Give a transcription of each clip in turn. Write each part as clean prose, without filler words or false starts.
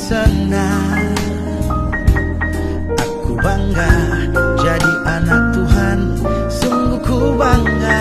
senang. Aku bangga jadi anak Tuhan, sungguh ku bangga.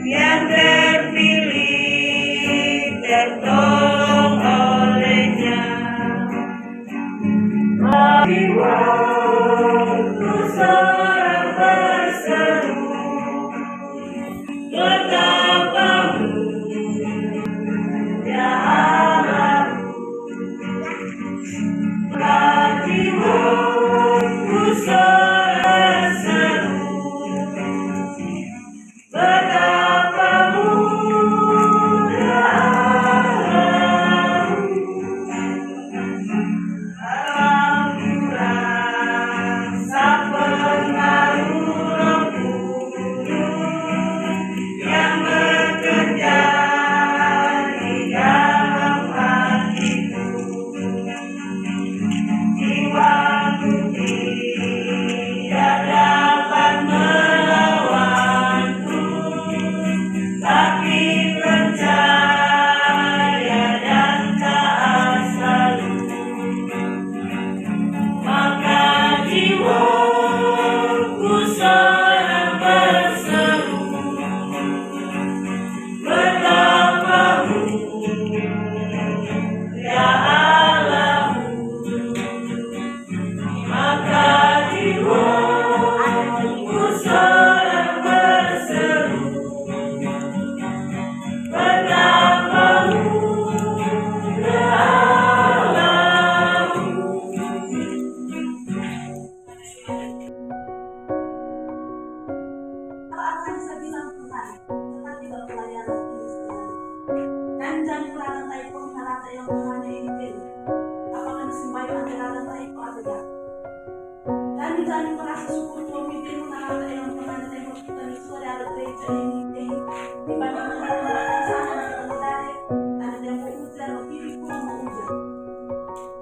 yang terpilih tertolong olehnya. Jiwaku seorang berseru, betapa-Mu ya Allah. Jiwaku seorang berseru, betapa-Mu ya Allah. Alam rasa pengaruh Roh Kudus yang bekerja di dalam hatiku. Jiwaku tidak dapat melawanku, tapi percaya dan taat selalu. Maka jiwaku seorang berseru, betapa-Mu ya Allah. Maka jiwaku seorang berseru, betapa-Mu ya Allah. Apa yang saya bilang Tuhan, tetapi kalau pelayanan ini sebenarnya. Dan jangan pelayanan tayo po narata yung mga naiintin. Ako na nasimbayo ang pelayanan tayo po at agad. Dan jangan merasa syukur po, hindi mo narata yung mga tayo po kita ni Suara at Rachel Initin. Di ba naman na naman sana ng pangdari, ano din po ujan o pili ko ang ujan.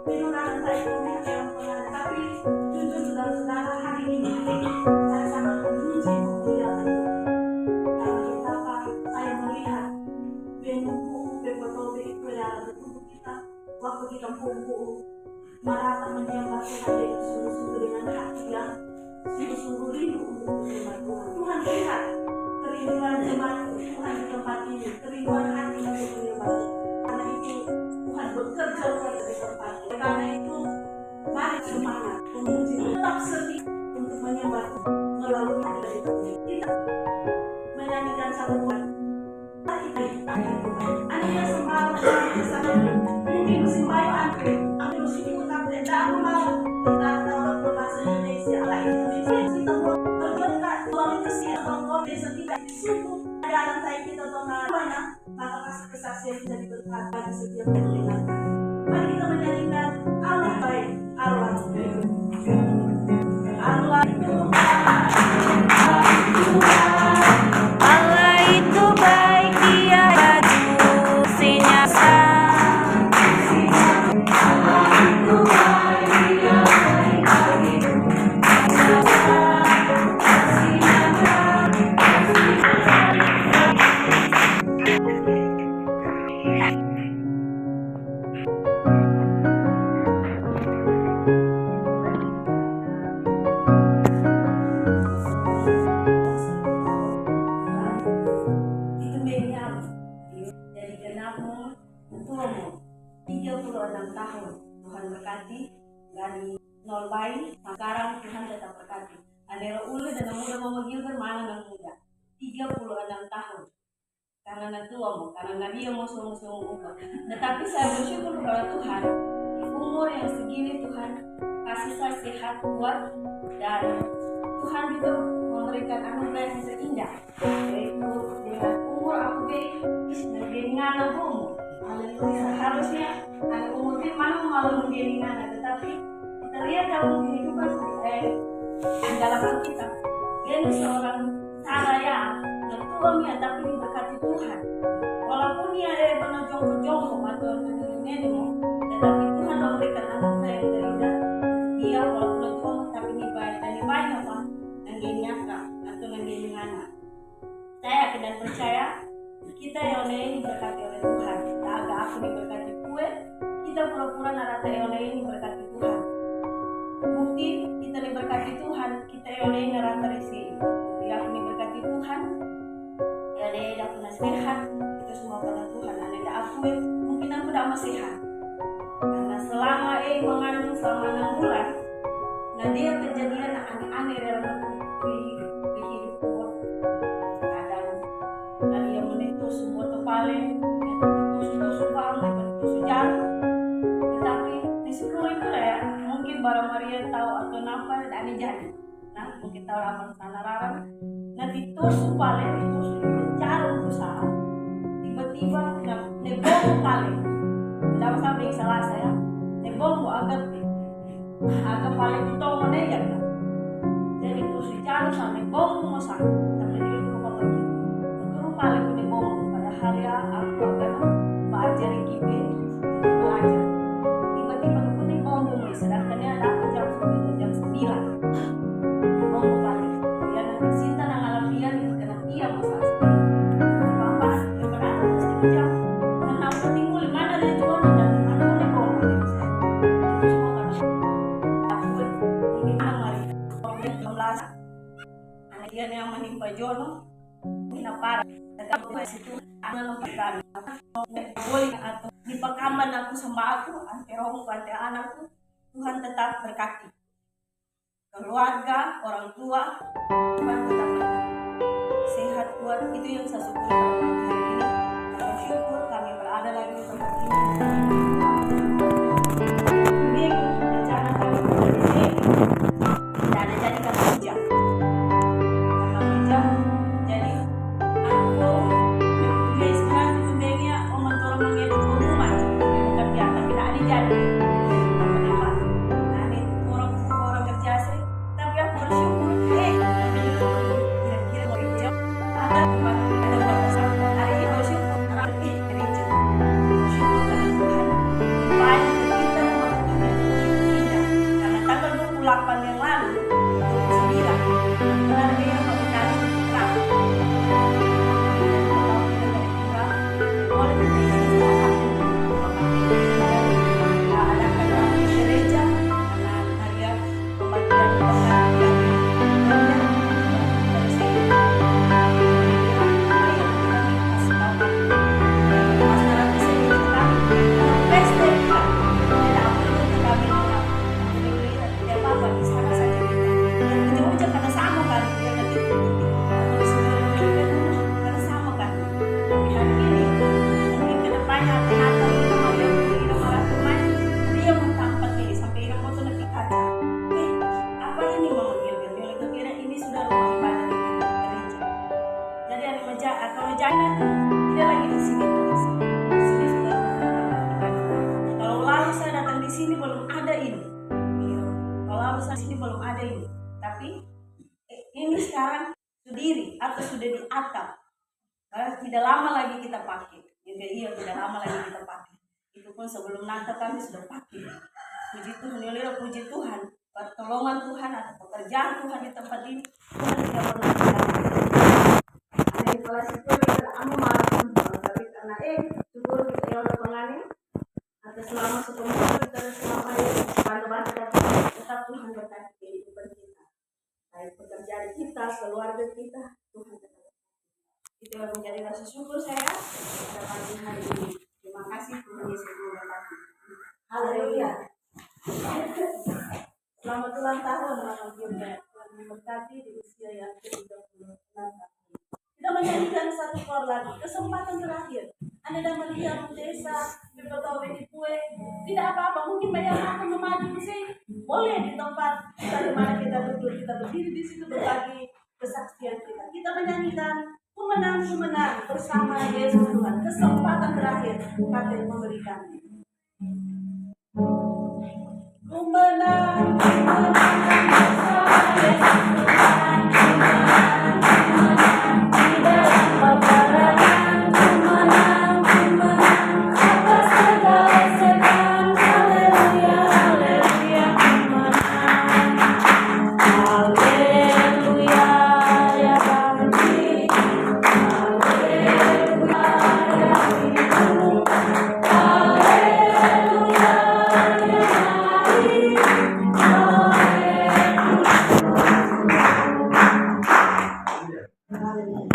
Pinurahan tayo po niya yung pelayanan. Tapi jujur saudara-saudara hari ini, saya sangat memuji pemuliaan Tuhan. Karena betapa saya melihat benungku beberapa itu dalam tubuh kita waktu kita kumpul merata menyembah Tuhan dengan sungguh-sungguh dengan hati yang sungguh-sungguh rindu untuk menyembah Tuhan. Tuhan lihat kerinduan jemaat Tuhan di tempat ini, kerinduan hati untuk menyembah Tuhan. Karena itu Tuhan bekerja luar dari tempat ini. Karena itu mari semangat memuji, tetap setia untuk menyembah Tuhan melalui hati ini. Kita menyanyikan satu buat ano yang sembah sa mungkin simbayo ang lusuko na ako na sa Indonesia lain kita mo berdoa kalau kasi ang kami sa kita suko dalam tayo kita to na mana maka kesaksian kita diberkat pada setiap pendengar. Mari kita menyanyikan Allah baik, Allah itu Allah itu baik, Dia dusinya sang. Allah itu baik, Dia baik bagiku. itu mediamu dari genapmu tuamu 36 tahun. Tuhan berkati dari nol bayi sekarang Tuhan tetap berkati. Ada ulu dan muda Mama Gilbert mana yang muda 36 tahun karena natuamu karena dia mau sungguh-sungguh ubah. Tetapi saya bersyukur kepada Tuhan umur yang segini Tuhan kasih saya sehat kuat dan Tuhan juga memberikan anugerah yang terindah yaitu dengan umur aku dengan umur. Haleluya. Seharusnya umur mana malu dengan tetapi kita lihat dalam kehidupan dalam Alkitab dia seorang saraya tua tapi diberkati Tuhan. Walaupun dia ada jongkok-jongkok atau nenekmu, tetapi Tuhan memberikan anugerah yang terindah. Dia walaupun tua tapi dibayar dan dibayar apa? Nangginyaka atau nangginyana. Saya yakin dan percaya kita yang ini diberkati oleh Tuhan. Tak agak aku diberkati kue, kita pura-pura narata yang ini diberkati Tuhan. Bukti kita diberkati Tuhan, kita yang ini narata resi. Dia aku diberkati sehat itu semua karena Tuhan. Anda tidak akui, mungkin aku tidak masih sehat. Karena selama mengandung selama 6 bulan, nah dia kejadian aneh-aneh dalam hidupku. Kadang dia menipu semua kepala, tusuk-tusuk banget, tusuk jarum. Tetapi di sekolah itu ya, mungkin barang Maria tahu atau kenapa aneh jadi. Nah, mungkin tahu amal sana rarang. Nanti tusuk paling, tusuk jarum besar. Tiba-tiba nebong paling. Tidak sampai salah saya. Nebong agak paling itu menegak. Jadi tusuk jarum sampai nebong masak. Tapi dia rumah lagi. Guru paling nebong pada hari aku akan belajar kipi belajar. Tiba-tiba aku nebong mulai. Sedangkan dia dapat jam 9 jam 9. Dia yang menimpa Jono, minapara, tetap di situ, anak lembaga, boleh atau di pekaman aku sama aku, anterong pada anakku, Tuhan tetap berkati. Keluarga, orang tua, Tuhan tetap berkati. Sehat kuat itu yang saya syukuri hari ini. Bersyukur kami berada lagi di tempat ini. Minggu rencana kami di sini tidak ada jadikan hujan. Jadi aku sekarang sebenarnya orang mengirim rumah bukan biasa tidak ada jadi. Kenapa? Nah ini orang kerja sih. Tapi aku bersyukur. Kira-kira mau hijau ada batasan. Hari ini bersyukur gereja. Bersyukur karena Tuhan banyak kita karena tanggal 28 yang lalu 29 benar dia melakukan perang. Tapi ini sekarang sendiri atau sudah di atap. Tidak lama lagi kita pakai. Tidak lama lagi kita pakai. Itu pun sebelum Natal kami sudah pakai. Puji Tuhan, puji Tuhan. Pertolongan Tuhan atau pekerjaan Tuhan di tempat ini Tuhan tidak pernah tinggalkan. Ada di kelas itu kita amu malah tapi karena syukur kita yang ada pengani atau selama sepenuhnya kita selama bantu-bantu tetap Tuhan berkati kehidupan kita. Baik pekerjaan kita, keluarga kita, Tuhan tetap. Itu yang menjadi rasa syukur saya pada pagi hari ini. Terima kasih Tuhan Yesus memberkati. Haleluya. Selamat ulang tahun Mama Gilda. Tuhan memberkati di usia yang ke-36 tahun. Kita menyanyikan satu kor lagi, kesempatan terakhir. Anda dan melihat desa, berkata di kue, tidak apa-apa, mungkin banyak akan memadu sih. Boleh di tempat kita di mana kita duduk, kita berdiri di situ berbagi kesaksian kita. Kita menyanyikan pemenang bersama Yesus Tuhan. Kesempatan terakhir kami memberikan. Kumenang bersama Yesus Tuhan. Di dalam peperangan kumenang atas segala setan. Haleluya, haleluya, kumenang. Haleluya, ya Bangki. Haleluya, ya Ibu. Haleluya, ya Mari. Haleluya.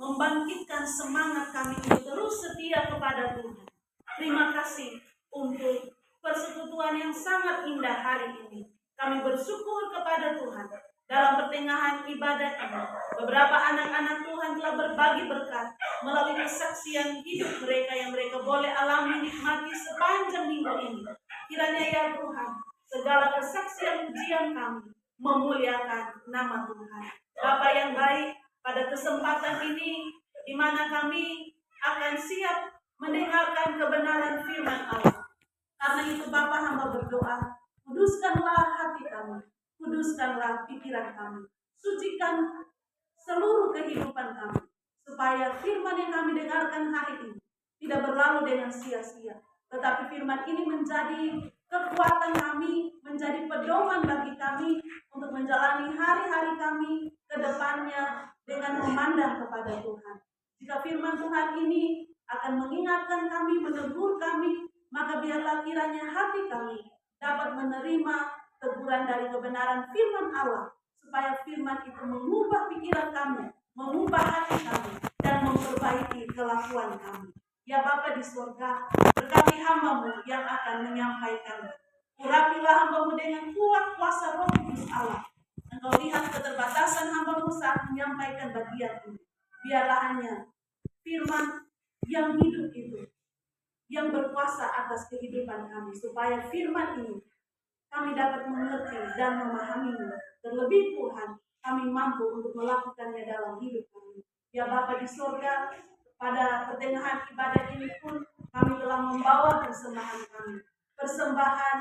membangkitkan semangat kami untuk terus setia kepada Tuhan. Terima kasih untuk persekutuan yang sangat indah hari ini. Kami bersyukur kepada Tuhan. Dalam pertengahan ibadah ini, beberapa anak-anak Tuhan telah berbagi berkat melalui kesaksian hidup mereka yang mereka boleh alami nikmati sepanjang minggu ini. Kiranya ya Tuhan, segala kesaksian pujian kami memuliakan nama Tuhan. Bapa yang baik, pada kesempatan ini di mana kami akan siap mendengarkan kebenaran firman Allah. Karena itu Bapa, hamba berdoa, kuduskanlah hati kami, kuduskanlah pikiran kami, sucikan seluruh kehidupan kami, supaya firman yang kami dengarkan hari ini tidak berlalu dengan sia-sia, tetapi firman ini menjadi kekuatan kami, menjadi pedoman bagi kami untuk menjalani hari-hari kami ke depannya dengan memandang kepada Tuhan. Jika firman Tuhan ini akan mengingatkan kami, menegur kami, maka biarlah kiranya hati kami dapat menerima teguran dari kebenaran firman Allah, supaya firman itu mengubah pikiran kami, mengubah hati kami, dan memperbaiki kelakuan kami. Ya Bapa di surga, berkati hamba-Mu yang akan menyampaikan. Urapilah hamba-Mu dengan kuat kuasa Roh Kudus Allah. Engkau lihat keterbatasan hamba-Mu saat menyampaikan bagian ini. Biarlah hanya firman yang hidup itu yang berkuasa atas kehidupan kami, supaya firman ini kami dapat mengerti dan memahaminya. Terlebih Tuhan, kami mampu untuk melakukannya dalam hidup kami. Ya Bapa di surga, pada pertengahan ibadah ini pun kami telah membawa persembahan kami, persembahan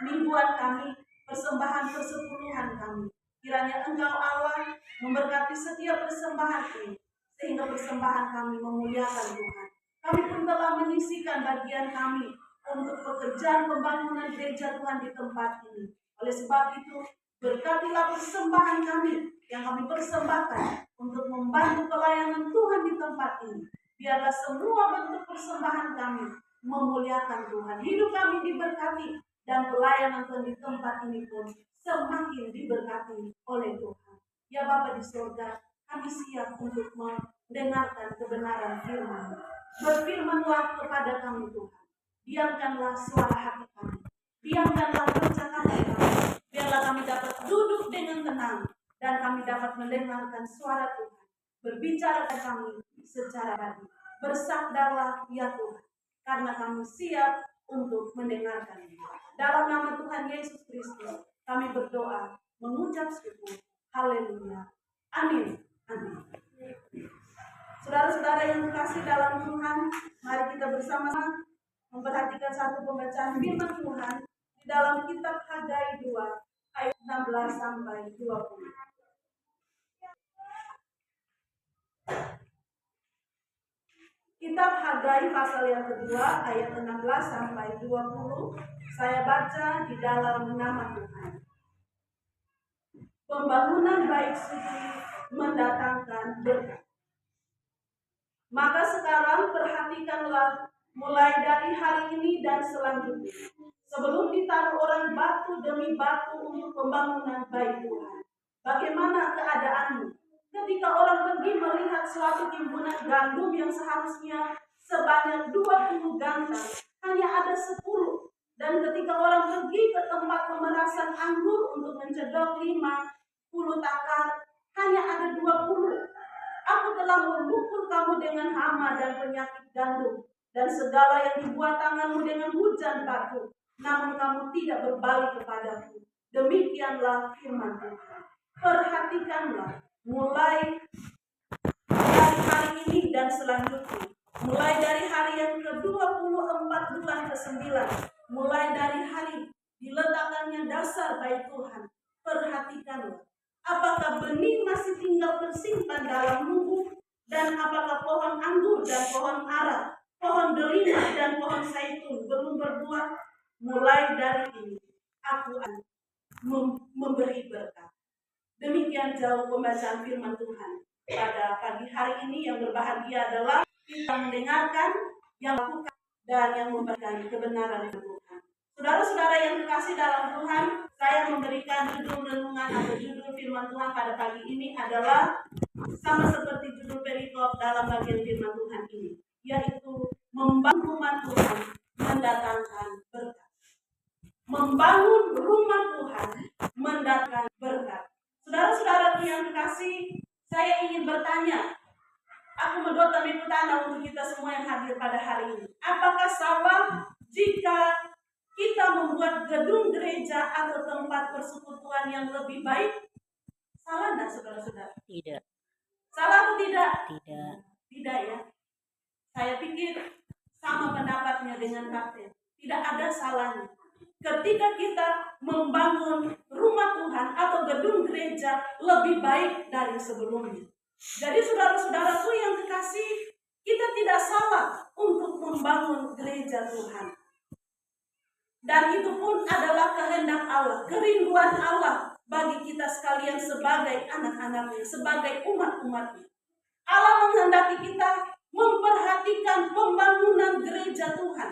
mingguan kami, persembahan persepuluhan kami. Kiranya Engkau Allah memberkati setiap persembahan ini, sehingga persembahan kami memuliakan Tuhan. Kami pun telah menyisihkan bagian kami untuk pekerjaan pembangunan gereja Tuhan di tempat ini. Oleh sebab itu, berkatilah persembahan kami yang kami persembahkan untuk membantu pelayanan Tuhan di tempat ini. Biarlah semua bentuk persembahan kami memuliakan Tuhan. Hidup kami diberkati dan pelayanan Tuhan di tempat ini pun semakin diberkati oleh Tuhan. Ya Bapa di surga, kami siap untuk mendengarkan kebenaran firman. Berfirmanlah kepada kami Tuhan. Diamkanlah suara hati kami. Diamkanlah percakapan kami. Biarlah kami dapat duduk dengan tenang dan kami dapat mendengarkan suara Tuhan. Berbicara ke kami secara hati. Bersabdalah ya Tuhan, karena kami siap untuk mendengarkannya. Dalam nama Tuhan Yesus Kristus, kami berdoa, mengucap syukur. Haleluya. Amin. Amin. Saudara-saudara yang dikasihi dalam Tuhan, mari kita bersama-sama memperhatikan satu pembacaan firman Tuhan di dalam kitab Hagai 2 ayat 16 sampai 20. Kitab Hagai pasal yang kedua ayat 16 sampai 20. Saya baca di dalam nama Tuhan. Pembangunan bait suci mendatangkan berkat. Maka sekarang perhatikanlah mulai dari hari ini dan selanjutnya, sebelum ditaruh orang batu demi batu untuk pembangunan bait Tuhan. Bagaimana keadaanmu ketika orang pergi melihat suatu timbunan gandum yang seharusnya sebanyak 20 gantang, hanya ada 10. Dan ketika orang pergi ke tempat pemerasan anggur untuk mencedok 50 takar, hanya ada 20. Aku telah memukul kamu dengan hama dan penyakit gandum, dan segala yang dibuat tanganmu dengan hujan batu, namun kamu tidak berbalik kepadaku. Demikianlah firman Tuhan. Perhatikanlah mulai dari hari ini dan selanjutnya, mulai dari hari yang ke-24 bulan ke-9, mulai dari hari diletakkannya dasar bait Tuhan. Perhatikanlah, apakah benih masih tinggal tersimpan dalam lubuk, dan apakah pohon anggur dan pohon ara, pohon delima dan pohon zaitun belum berbuah? Mulai dari ini aku akan memberi berkat. Demikian jauh pembacaan firman Tuhan pada pagi hari ini. Yang berbahagia adalah kita mendengarkan, yang lakukan, dan yang memberikan kebenaran Tuhan. Saudara-saudara yang dikasih dalam Tuhan, saya memberikan judul renungan atau judul firman Tuhan pada pagi ini adalah sama seperti judul perikop dalam bagian firman Tuhan ini, yaitu membangun rumah Tuhan mendatangkan berkat. Membangun rumah Tuhan mendatangkan berkat. Saudara-saudaraku yang kekasih, saya ingin bertanya, aku mendoakan tanah untuk kita semua yang hadir pada hari ini. Apakah salah jika kita membuat gedung gereja atau tempat persekutuan yang lebih baik? Salah enggak, saudara-saudara? Tidak. Salah atau tidak? Tidak. Tidak ya. Saya pikir sama pendapatnya dengan Kapten. Tidak ada salahnya ketika kita membangun rumah Tuhan atau gedung gereja lebih baik dari sebelumnya. Jadi saudara-saudaraku yang kekasih, kita tidak salah untuk membangun gereja Tuhan. Dan itu pun adalah kehendak Allah, kerinduan Allah bagi kita sekalian sebagai anak-anaknya, sebagai umat-umatnya. Allah menghendaki kita memperhatikan pembangunan gereja Tuhan.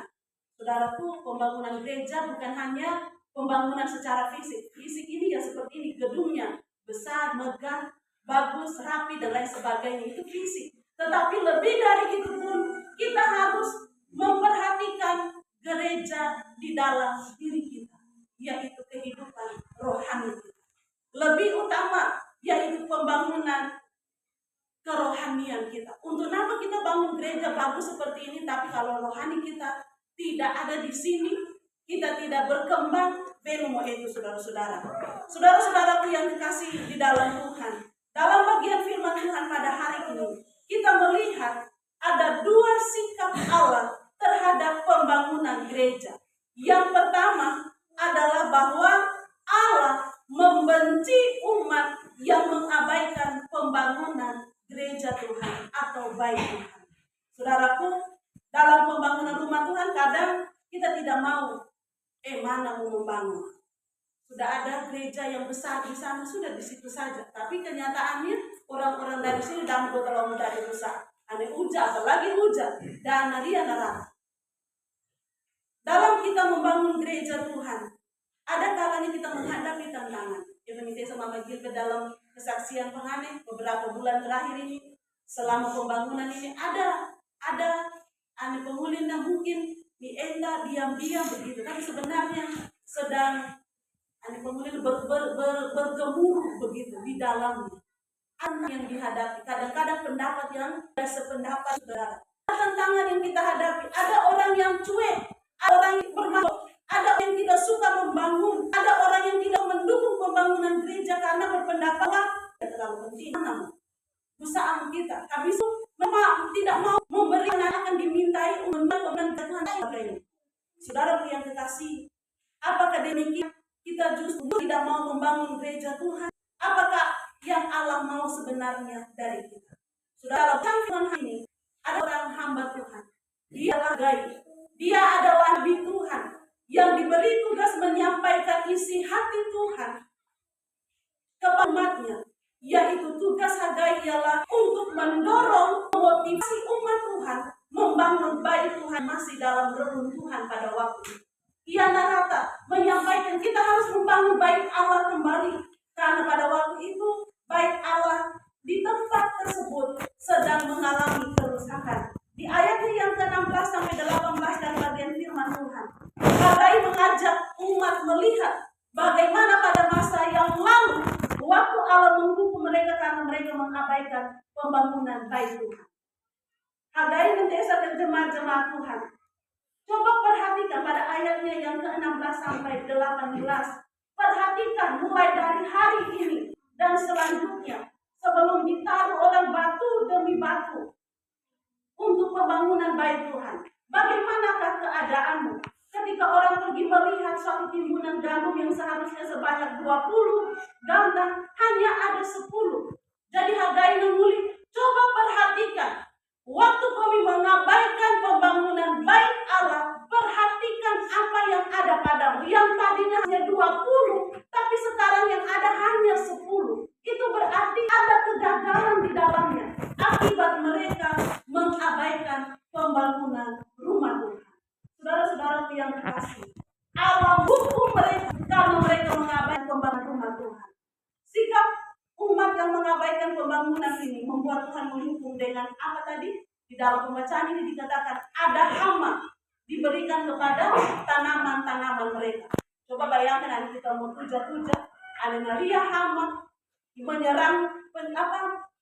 Saudaraku, pembangunan gereja bukan hanya pembangunan secara fisik. Fisik ini ya seperti ini, gedungnya besar, megah, bagus, rapi, dan lain sebagainya. Itu fisik. Tetapi lebih dari itu pun, kita harus memperhatikan gereja di dalam diri kita, yaitu kehidupan rohani kita. Lebih utama, yaitu pembangunan kerohanian kita. Untuk apa kita bangun gereja bagus seperti ini, tapi kalau rohani kita tidak ada di sini, kita tidak berkembang, beno itu saudara-saudara. Saudara-saudaraku yang dikasih di dalam Tuhan, dalam bagian firman Tuhan pada hari ini, kita melihat ada dua sikap Allah terhadap pembangunan gereja. Yang pertama adalah bahwa Allah membenci umat yang mengabaikan pembangunan gereja Tuhan atau bait Tuhan. Saudaraku, dalam pembangunan rumah Tuhan kadang kita tidak mau, mana mau membangun. Sudah ada gereja yang besar di sana, sudah di situ saja. Tapi kenyataannya orang-orang dari sini dalam kalau dari rusak. Ada hujan, apalagi hujan, dan dia neraka. Dalam kita membangun gereja Tuhan, ada kalanya kita menghadapi tantangan. Yang saya sama bagi ke dalam kesaksian pengantin beberapa bulan terakhir ini, selama pembangunan ini ada penghulina mungkin dienda diam-diam begitu, tapi sebenarnya sedang penghulina bergemuruh begitu di dalamnya. Anak yang dihadapi, kadang-kadang pendapat yang tidak sependapat, saudara. Ada tantangan yang kita hadapi, ada orang yang cuek, ada orang yang bermaksud, ada orang yang tidak suka membangun, ada orang yang tidak mendukung pembangunan gereja karena berpendapat tidak terlalu penting. Usaha kita, habis itu memang tidak mau memberi yang akan dimintai untuk pembangunan Tuhan. Saudara yang kekasih, apakah demikian kita justru tidak mau membangun gereja Tuhan? Apakah yang Allah mau sebenarnya dari kita? Saudara, dalam ini ada orang hamba Tuhan. Dialah Gai. Dia adalah nabi Tuhan yang diberi tugas menyampaikan isi hati Tuhan kepada umatnya. Yaitu tugas Hagai ialah untuk mendorong motivasi umat Tuhan membangun bait Tuhan masih dalam reruntuhan pada waktu itu. Ia narata menyampaikan kita harus membangun bait Allah kembali karena pada waktu itu bait Allah di tempat tersebut sedang mengalami kerusakan. Di ayatnya yang ke-16 sampai 18 dari bagian firman Tuhan, Hagai mengajak umat melihat bagaimana pada masa yang lalu waktu Allah menghukum mereka karena mereka mengabaikan pembangunan bait Tuhan. Hagai mendesakkan jemaat-jemaat Tuhan. Coba perhatikan pada ayatnya yang ke-16 sampai 18. Perhatikan mulai dari hari ini dan selanjutnya sebelum ditaruh orang batu demi batu untuk pembangunan bait Tuhan. Bagaimanakah keadaanmu ketika orang pergi melihat suatu timbunan gandum yang seharusnya sebanyak 20 gandang hanya ada 10. Jadi Hagai menulis, coba perhatikan waktu kami mengabaikan pembangunan bait Allah, perhatikan apa yang ada padamu. Yang tadinya hanya 20, tapi sekarang yang ada hanya 10. Itu berarti ada kegagalan di dalamnya akibat mereka mengabaikan pembangunan rumah Tuhan. Saudara-saudara yang kekasih, Allah hukum mereka karena mereka mengabaikan pembangunan rumah Tuhan. Sikap umat yang mengabaikan pembangunan ini membuat dalam pembacaan ini dikatakan ada hama diberikan kepada tanaman-tanaman mereka. Coba bayangkan nanti kita mau tuja-tuja, ada naria hama menyerang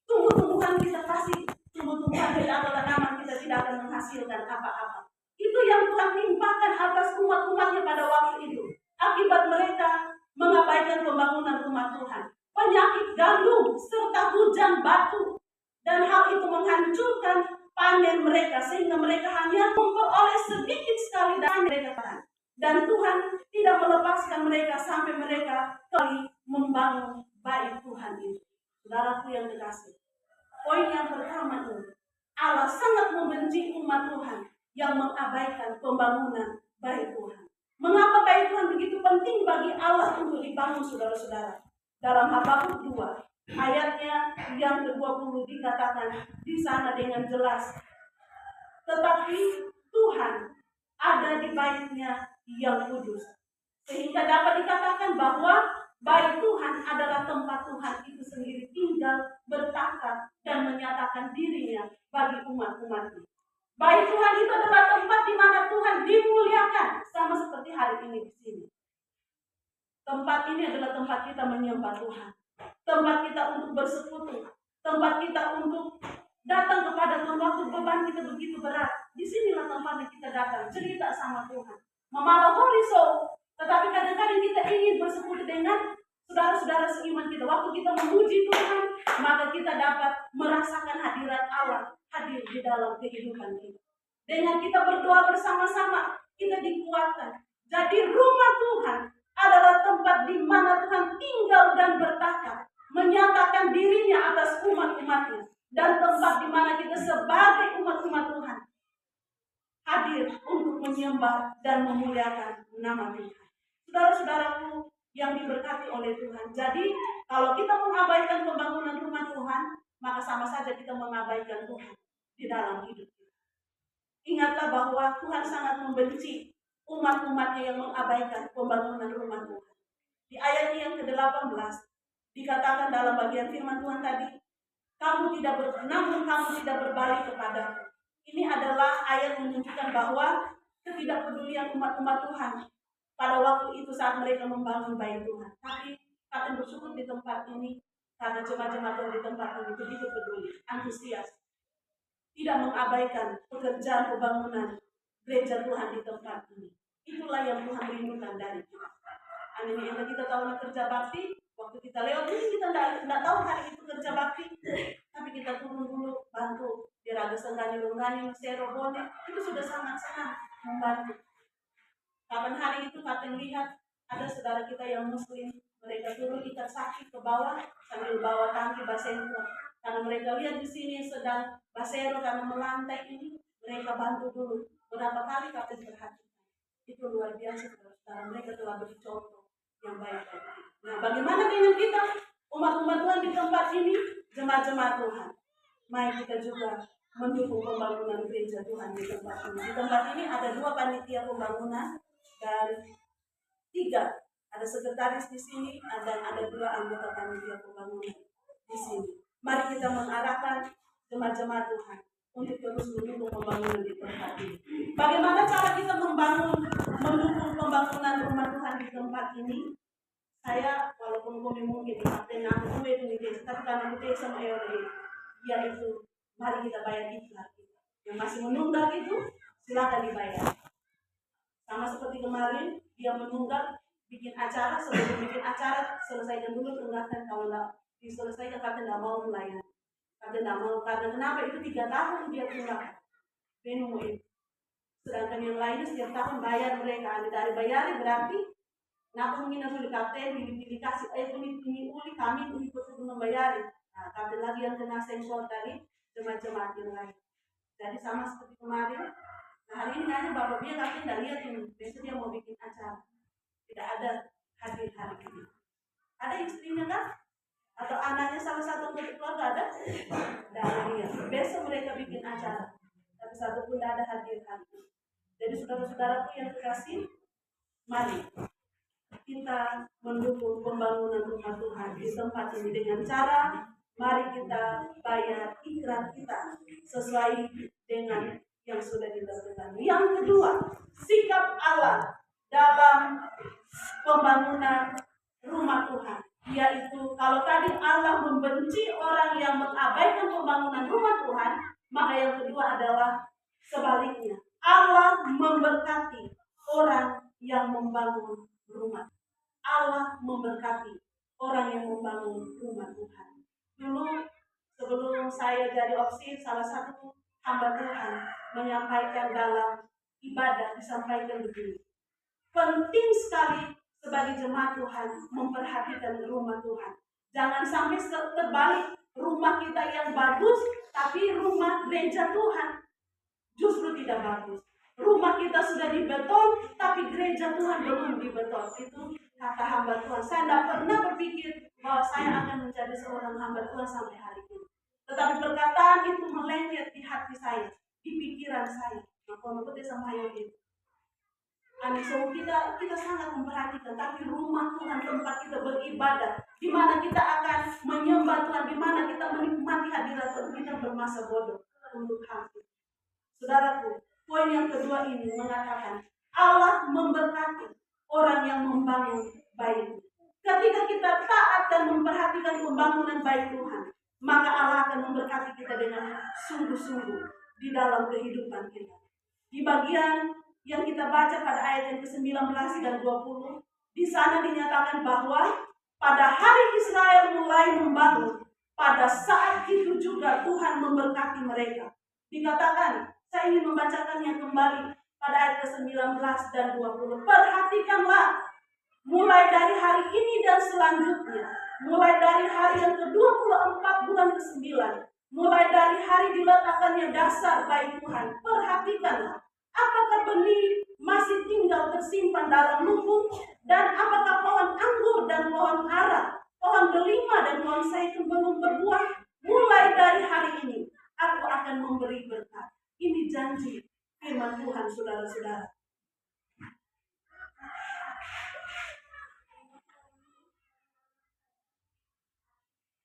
tumbuh-tumbuhan kita, kasih tumbuh-tumbuhan kita atau tanaman kita tidak akan menghasilkan apa-apa. Itu yang Tuhan timpakan atas umat-umatnya pada waktu itu. Akibat mereka mengabaikan pembangunan rumah Tuhan. Penyakit gandum serta hujan batu. Dan hal itu menghancurkan panen mereka. Sehingga mereka hanya memperoleh sedikit sekali dari mereka. Dan Tuhan tidak melepaskan mereka sampai mereka kembali membangun bait Tuhan itu. Saudaraku yang dikasih. Poin yang pertama ini. Allah sangat membenci umat Tuhan yang mengabaikan pembangunan bait Tuhan. Mengapa bait Tuhan begitu penting bagi Allah untuk dibangun, saudara-saudara? Dalam Habakuk 2, ayatnya yang ke-20 dikatakan di sana dengan jelas. Tetapi Tuhan ada di baitnya yang kudus. Sehingga dapat dikatakan bahwa bait Tuhan adalah tempat Tuhan itu sendiri tinggal, bertata, dan menyatakan dirinya bagi umat-umatnya. Bait Tuhan itu adalah tempat di mana Tuhan dimuliakan, sama seperti hari ini di sini. Tempat ini adalah tempat kita menyembah Tuhan, tempat kita untuk bersekutu, tempat kita untuk datang kepada Tuhan waktu beban kita begitu berat. Disinilah tempatnya kita datang, cerita sama Tuhan, memalau horiso. Tetapi kadang-kadang kita ingin bersekutu dengan saudara-saudara seiman kita. Waktu kita memuji Tuhan, maka kita dapat merasakan hadirat Allah hadir di dalam kehidupan kita. Dengan kita berdoa bersama-sama, kita dikuatkan. Jadi rumah Tuhan adalah tempat di mana Tuhan tinggal dan bertata, menyatakan dirinya atas umat-umatnya, dan tempat di mana kita sebagai umat-umat Tuhan hadir untuk menyembah dan memuliakan nama Tuhan. Saudara-saudaraku yang diberkati oleh Tuhan. Jadi kalau kita mengabaikan pembangunan rumah Tuhan, maka sama saja kita mengabaikan Tuhan di dalam hidup kita. Ingatlah bahwa Tuhan sangat membenci umat-umatnya yang mengabaikan pembangunan rumah Tuhan. Di ayat yang ke-18 dikatakan dalam bagian firman Tuhan tadi, namun kamu tidak berbalik kepadaku. Ini adalah ayat menunjukkan bahwa ketidakpedulian umat-umat Tuhan pada waktu itu saat mereka membangun bait Tuhan. Tapi kalian bersyukur di tempat ini karena jemaat-jemaat di tempat ini begitu peduli, antusias, tidak mengabaikan pekerjaan pembangunan gereja Tuhan di tempat ini. Itulah yang Tuhan rindukan dari kita. Anehnya yang kita tahu kerja bakti, waktu kita lewat ini kita tidak tahu hari itu kerja bakti, tapi kita turun dulu bantu di Raga Senggani-Lunggani, Mesero, Bone, itu sudah sangat-sangat membantu. Kapan hari itu kalian lihat ada saudara kita yang muslim, mereka turun ikat sakit ke bawah sambil bawa tangki basengko. Karena mereka lihat di sini sedang basero karena melantai ini, mereka bantu dulu. Berapa kali kalian perhatikan? Itu luar biasa saudara. Mereka telah beri contoh yang baik. Nah, bagaimana dengan kita umat-umat Tuhan di tempat ini, jemaat-jemaat Tuhan? Mari kita juga mendukung pembangunan gereja Tuhan di tempat ini. Di tempat ini ada 2 panitia pembangunan dan 3 ada sekretaris di sini dan ada 2 anggota panitia pembangunan di sini. Mari kita mengarahkan jemaat-jemaat Tuhan untuk terus mendukung pembangunan di tempat ini. Bagaimana cara kita mendukung pembangunan rumah Tuhan di tempat ini? Saya walaupun kami mungkin di aku itu tapi karena kita sama yaitu mari kita bayar iklan. Yang masih menunggak itu silakan dibayar. Sama seperti kemarin dia menunggak bikin acara, sebelum bikin acara selesaikan dulu tunggakan. Kalau diselesaikan kata tidak mau melayani, kata tidak mau karena kenapa itu 3 tahun dia tunggakan minum itu. Sedangkan yang lainnya setiap tahun bayar mereka. Ada dari bayar berarti kenapa mungkin harus dikatakan dikasih ini uli kami untuk membayar. Nah, kata lagi yang kena sensor tadi jemaat-jemaat yang lain. Jadi sama seperti kemarin. Nah, hari ini hanya Bapak Bia kami tidak lihat ini. Besok dia mau bikin acara. Tidak ada hadir hari ini. Ada istrinya kan? Atau anaknya salah satu anggota keluarga ada? Tidak ada dia. Besok mereka bikin acara. Tapi satu pun tidak ada hadir hari ini. Jadi saudara-saudaraku yang terkasih, mari kita mendukung pembangunan rumah Tuhan di tempat ini dengan cara mari kita bayar ikrar kita sesuai dengan yang sudah ditentukan. Yang kedua, sikap Allah dalam pembangunan rumah Tuhan, yaitu kalau tadi Allah membenci orang yang mengabaikan pembangunan rumah Tuhan, maka yang kedua adalah sebaliknya. Allah memberkati orang yang membangun rumah. Allah memberkati orang yang membangun rumah Tuhan. Dulu sebelum saya jadi opsi, salah satu hamba Tuhan menyampaikan dalam ibadah, disampaikan begini. Penting sekali sebagai jemaat Tuhan memperhatikan rumah Tuhan. Jangan sampai terbalik, rumah kita yang bagus, tapi rumah gereja Tuhan justru tidak bagus. Rumah kita sudah dibeton, tapi gereja Tuhan belum dibeton. Itu kata hamba Tuhan. Saya tidak pernah berpikir bahwa saya akan menjadi seorang hamba Tuhan sampai hari ini. Tetapi perkataan itu melengket di hati saya, di pikiran saya. Nah, kalau kita sama itu. So, kita sangat memperhatikan, tapi rumah Tuhan, tempat kita beribadah, di mana kita akan menyembah Tuhan, di mana kita menikmati hadirat Tuhan, kita bermasa bodoh untuk hati. Saudaraku, poin yang kedua ini mengatakan Allah memberkati orang yang membangun baik. Ketika kita taat dan memperhatikan pembangunan baik Tuhan, maka Allah akan memberkati kita dengan sungguh-sungguh di dalam kehidupan kita. Di bagian yang kita baca pada ayat yang ke-19 dan 20, di sana dinyatakan bahwa pada hari Israel mulai membangun, pada saat itu juga Tuhan memberkati mereka. Dikatakan, saya ingin membacakannya kembali pada ayat ke-19 dan 20. Perhatikanlah, mulai dari hari ini dan selanjutnya, mulai dari hari yang ke-24 bulan ke-9, mulai dari hari diletakkannya dasar baik Tuhan, perhatikanlah. Apakah benih masih tinggal tersimpan dalam lumbung, dan apakah pohon anggur dan pohon ara, pohon delima dan pohon zaitun belum berbuah? Mulai dari hari ini, aku akan memberi berkat. Ini janji firman Tuhan, saudara-saudara.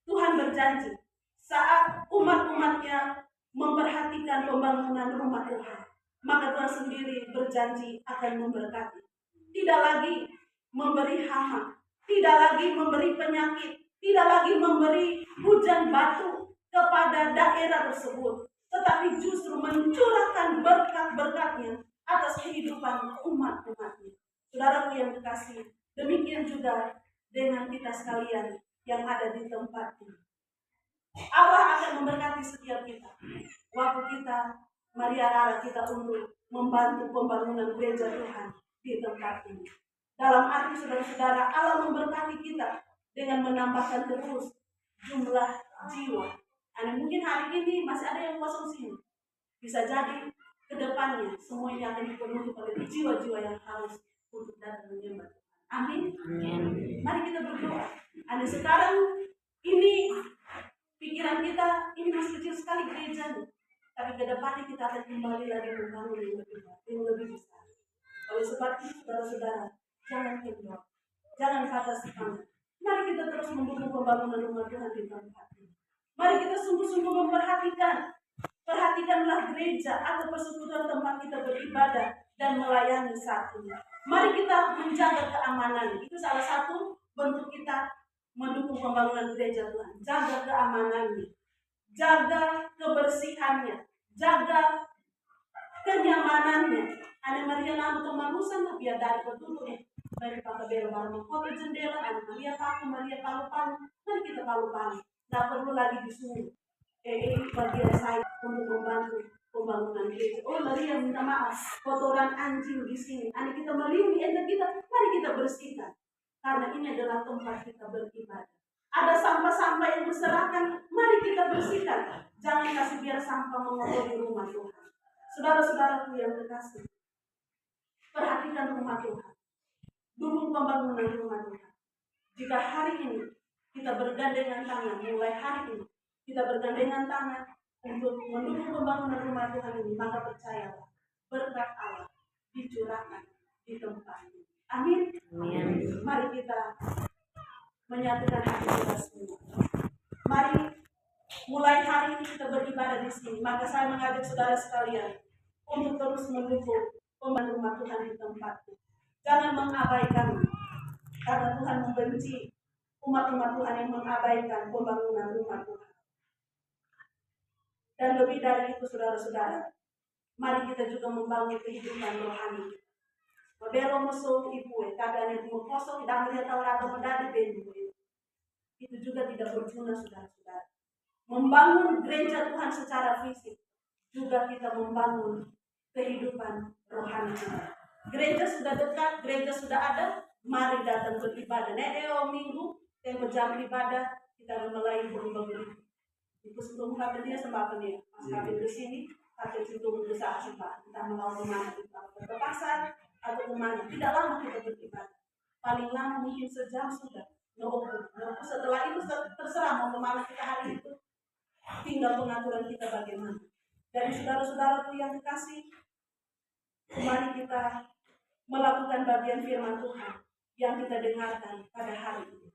Tuhan berjanji saat umat-umatnya memperhatikan pembangunan rumah Tuhan, maka Tuhan sendiri berjanji akan memberkati. Tidak lagi memberi hama, tidak lagi memberi penyakit, tidak lagi memberi hujan batu kepada daerah tersebut, tetapi justru mencurahkan berkat-berkatnya atas kehidupan umat-umatnya. Saudaraku yang dikasihi, demikian juga dengan kita sekalian yang ada di tempat ini. Allah akan memberkati setiap kita. Waktu kita Maria kita untuk membantu pembangunan gereja Tuhan di tempat ini. Dalam arti saudara-saudara, Allah memberkati kita dengan menambahkan terus jumlah jiwa. Mungkin hari ini masih ada yang kosong sini. Bisa jadi ke depannya semuanya akan dipenuhi oleh jiwa-jiwa yang harus untuk datang menyembah. Amin. Mari kita berdoa. Sekarang ini pikiran kita ini masih kecil sekali gerejanya. Tapi ke depannya kita akan kembali lagi membangun yang lebih besar. Oleh sebab itu, saudara-saudara, jangan kendor, jangan patah semangat. Mari kita terus mendukung pembangunan rumah Tuhan di tempat ini. Mari kita sungguh-sungguh perhatikanlah gereja atau persekutuan tempat kita beribadah dan melayani saat ini. Mari kita menjaga keamanan. Itu salah satu bentuk kita mendukung pembangunan gereja Tuhan. Jaga keamanannya, jaga kebersihannya, jaga kenyamanannya. Ada Maria lalu kemanusan biar dari petunjuk dari pakabel baru kota jendela. Ada Maria palu. Mari kita palu. Tidak perlu lagi disuruh bagian saya untuk membantu pembangunan gereja. Oh Maria minta maaf, kotoran anjing di sini. Ada kita melindungi kita, mari kita bersihkan. Karena ini adalah tempat kita beribadah. Ada sampah-sampah yang berserakan, mari kita bersihkan. Jangan kasih biar sampah mengotori rumah Tuhan. Saudara-saudaraku yang terkasih, perhatikan rumah Tuhan. Dukung pembangunan rumah Tuhan. Jika hari ini kita bergandengan tangan, mulai hari ini kita bergandengan tangan untuk mendukung pembangunan rumah Tuhan ini, maka percayalah, berkat Allah dicurahkan di tempat ini. Amin. Mari kita menyatukan hati kita semua. Mari Mulai hari ini kita beribadah di sini, maka saya mengajak saudara sekalian untuk terus mendukung pembantu rumah Tuhan di tempat. Jangan mengabaikan, karena Tuhan membenci umat-umat Tuhan yang mengabaikan pembangunan rumah Tuhan. Dan lebih dari itu, saudara-saudara, mari kita juga membangun kehidupan rohani. Modelo musuh ibu, kadang yang kosong, dan melihat orang atau medali bendu. Itu juga tidak berguna, saudara-saudara. Membangun gereja Tuhan secara fisik, juga kita membangun kehidupan rohani kita. Gereja sudah dekat, gereja sudah ada, mari datang beribadah. Minggu, tempo jam ibadah, kita mulai berubah-ubah. Itu sebelum kata dia sembah dia. Pas kami di sini, kata itu berusaha sembah. Kita mau kemana, kita ke pasar atau kemana. Tidak lama kita beribadah. Paling lama mungkin sejam sudah. Setelah itu terserah mau kemana kita hari itu. Tinggal pengaturan kita bagaimana. Dari saudara-saudaraku yang dikasih, mari kita melakukan bagian firman Tuhan yang kita dengarkan pada hari ini.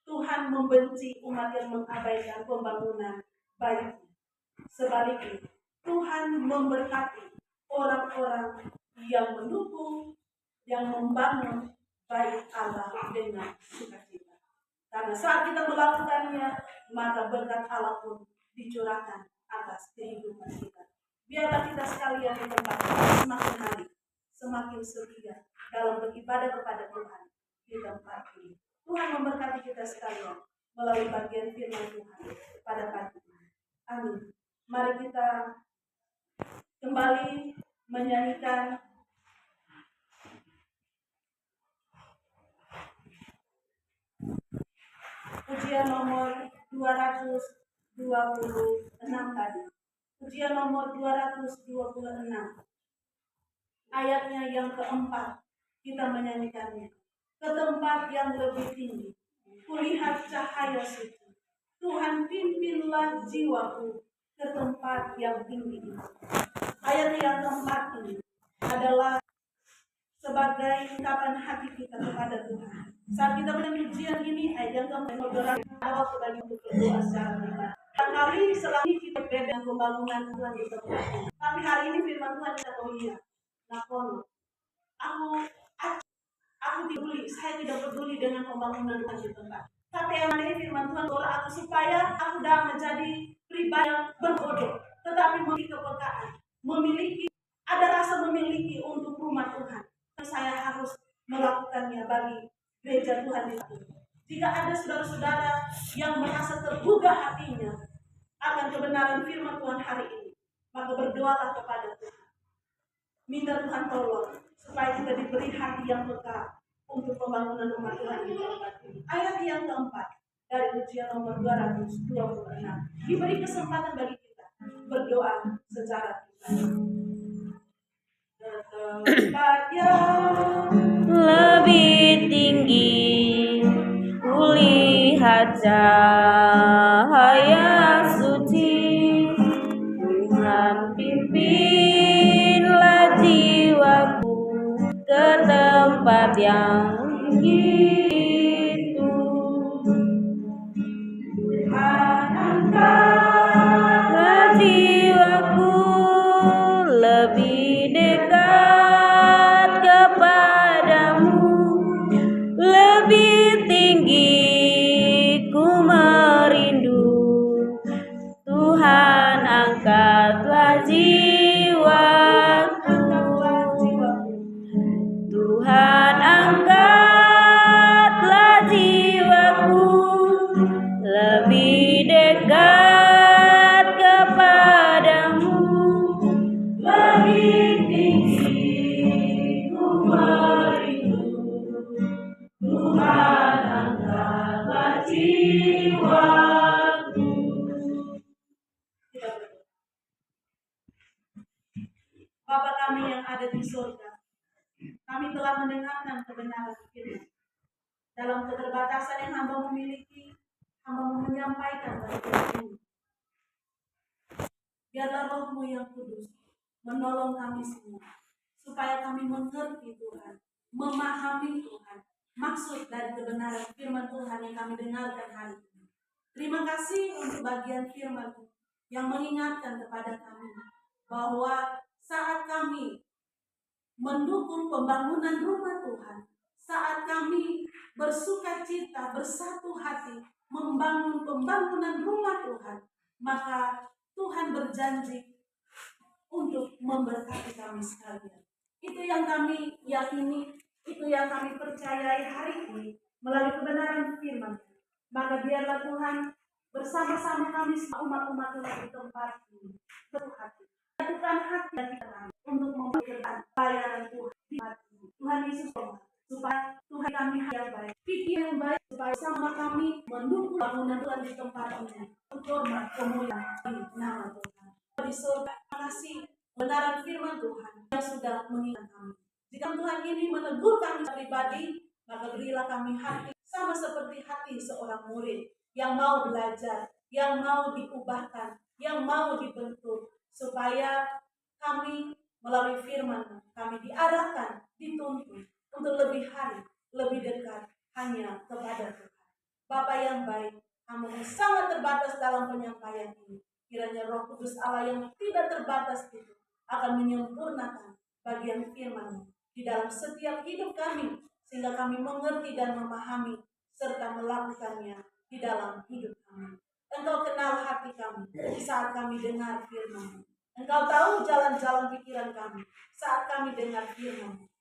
Tuhan membenci umat yang mengabaikan pembangunan baik. Sebaliknya, Tuhan memberkati orang-orang yang mendukung, yang membangun baik Allah dengan sukacita. Karena saat kita melakukannya, maka berkat Allah pun dicurahkan atas kehidupan kita. Biarlah kita sekalian di tempat semakin hari, semakin setia dalam beribadah kepada Tuhan di tempat ini. Tuhan memberkati kita sekalian melalui bagian firman Tuhan pada pagi ini. Amin. Mari kita kembali menyanyikan pujian nomor 226 tadi. Pujian nomor 226. Ayatnya yang keempat, kita menyanyikannya. Ke tempat yang lebih tinggi, kulihat cahaya suci. Tuhan pimpinlah jiwaku ke tempat yang tinggi. Ayat yang keempat ini adalah sebagai ungkapan hati kita kepada Tuhan. Saat kita menyanyi pujian ini, ayat yang keempat saudara awal sebagai untuk berdoa secara pribadi. Kali selama kita berbeda dengan pembangunan Tuhan di tempat ini. Tapi hari ini firman Tuhan kita tahu iya. Nakono, aku peduli, saya tidak peduli dengan pembangunan Tuhan di tempat. Tapi yang ini firman Tuhan doa aku supaya aku dapat menjadi pribadi yang berbodoh, tetapi memiliki kepekaan, ada rasa memiliki untuk rumah Tuhan. Saya harus melakukannya bagi gereja Tuhan di sini. Jika ada saudara-saudara yang merasa tergugah hatinya akan kebenaran firman Tuhan hari ini, maka berdoalah kepada Tuhan. Minta Tuhan tolong supaya kita diberi hati yang peka untuk pembangunan rumah Tuhan di tempat ini. Ayat yang keempat dari pujian nomor 226 diberi kesempatan bagi kita berdoa secara tempat yang lebih tinggi, kulihat cahaya suci. Tuhan pimpinlah jiwaku ke tempat yang tinggi itu. Tuhan angkatlah jiwaku lebih dekat kepadamu, lebih tinggi ku merindu. Tuhan angkatlah jiwaku, Tuhan angkatlah jiwaku lebih dekat kepadamu, lebih tinggi ku merindu. Tuhan angkatlah jiwaku. Bapa kami yang ada di surga, kami telah mendengarkan kebenaran firman. Dalam keterbatasan yang hamba memiliki, hamba menyampaikan pada ini. Biarlah Roh-Mu yang kudus menolong kami semua, supaya kami mengerti Tuhan, memahami Tuhan, maksud dari kebenaran firman Tuhan yang kami dengarkan hari ini. Terima kasih untuk bagian firman yang mengingatkan kepada kami bahwa saat kami mendukung pembangunan rumah Tuhan, saat kami bersuka cita, bersatu hati, membangun pembangunan rumah Tuhan, maka Tuhan berjanji untuk memberkati kami sekalian. Itu yang kami yakini, itu yang kami percayai hari ini melalui kebenaran firman. Maka biarlah Tuhan bersama-sama kami umat-umat Tuhan di tempat ini berhati. Lakukan hati kita untuk memberikan pelayanan Tuhan di hati ini. Tuhan Yesus supaya Tuhan kami yang baik, pikir yang baik, supaya sama kami mendukung bangunan Tuhan di tempat ini. Hormat kemuliaan nama Tuhan. Di surga, terima kasih kebenaran firman Tuhan yang sudah mengingat kami. Jika Tuhan ini menegur kami pribadi, maka berilah kami hati sama seperti hati seorang murid yang mau belajar, yang mau diubahkan, yang mau dibentuk, supaya kami melalui firman kami diarahkan, dituntun untuk lebih hari, lebih dekat hanya kepada Tuhan. Bapa yang baik, kami sangat terbatas dalam penyampaian ini. Kiranya Roh Kudus Allah yang tidak terbatas itu akan menyempurnakan bagian firman di dalam setiap hidup kami, sehingga kami mengerti dan memahami serta melakukannya di dalam hidup kami. Engkau kenal hati kami saat kami dengar firman. Engkau tahu jalan-jalan pikiran kami saat kami dengar firman.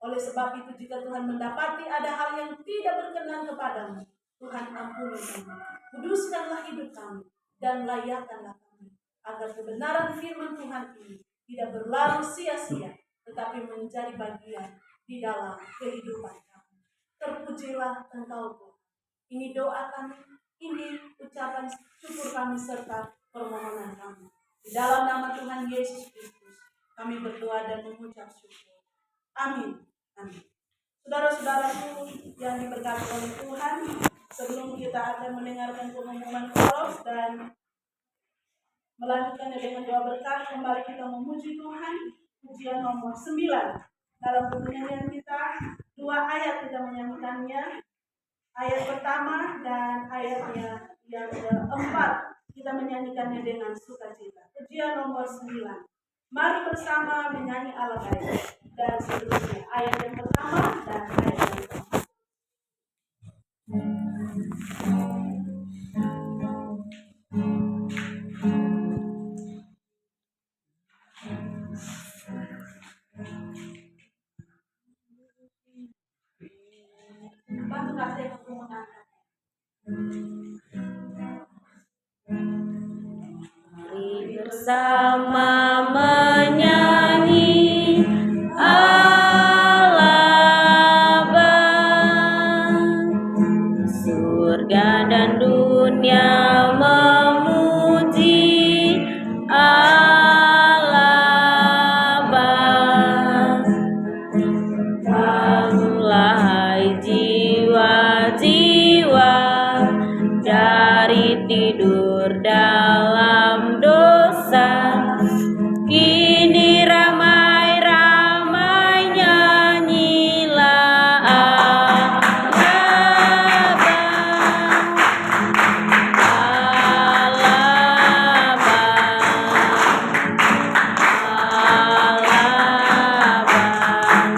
Oleh sebab itu, jika Tuhan mendapati ada hal yang tidak berkenan kepadamu, Tuhan ampuni kami, kuduskanlah hidup kami, dan layakkanlah kami, agar kebenaran firman Tuhan ini tidak berlalu sia-sia, tetapi menjadi bagian di dalam kehidupan kami. Terpujilah Engkau Tuhan. Ini doa kami, ini ucapan syukur kami serta permohonan kami. Di dalam nama Tuhan Yesus Kristus, kami berdoa dan mengucap syukur. Amin. Amin. Saudara-saudaraku yang diberkati oleh Tuhan, sebelum kita akan mendengarkan pengumuman koros dan melanjutkannya dengan doa berkat, kembali kita memuji Tuhan. Pujian nomor 9. Dalam penyanyian kita, 2 ayat kita menyanyikannya. Ayat pertama dan ayatnya yang keempat kita menyanyikannya dengan sukacita. Pujian nomor 9. Mari bersama menyanyi Allah baik. Dan seterusnya ayat yang pertama dan ayat yang keempat. Bantu kasih aku mengangkat. Mari bersama menyanyi Allah Bapa. Surga dan dunia memuji Allah Bapa. Bangunlah jiwa-jiwa dari tidur dalam dosa. Kini ramai-ramai nyanyilah Allah Bapa. Allah Bapa.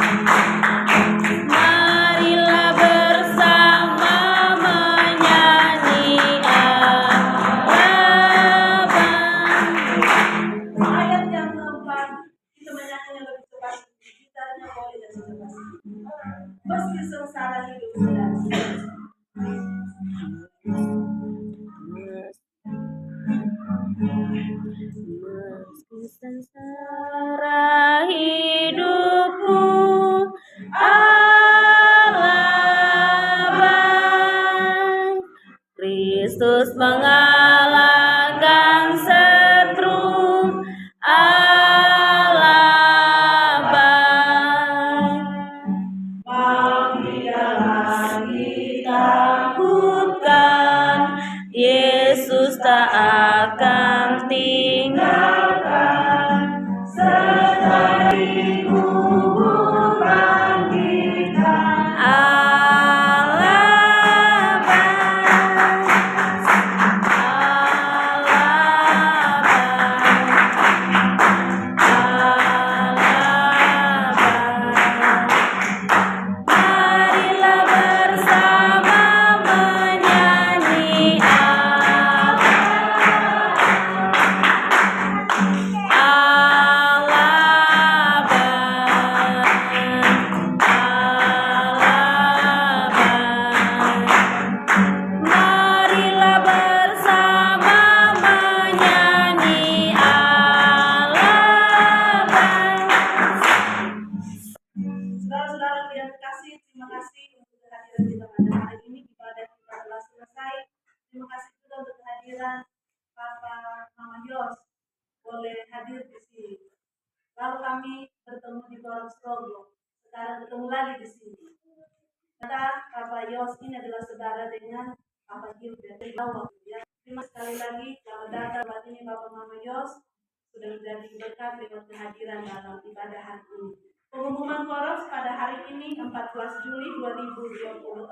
Marilah bersama menyanyi Allah Bapa. Ayat yang keempat kita menyanyinya lebih cepat. Gitarnya boleh dan cepat. Meski sengsara hidup sedang. Meski sengsara hidupku, Allah baik. Kristus mengalahkan setru, Allah baik. Mau tidak ditakutkan, Yesus tak akan tinggalkan. Serta di kubur bangkitkan, Allah baik. Koros Rogo. Sekarang ketemu lagi di sini. Kata Papa Yos ini adalah saudara dengan Papa Gilbert dari bawah. Ya. Terima sekali lagi selamat datang buat ini Bapak Mama Yos sudah menjadi berkat lewat kehadiran dalam ibadah hari ini. Pengumuman Koros pada hari ini 14 Juli 2024.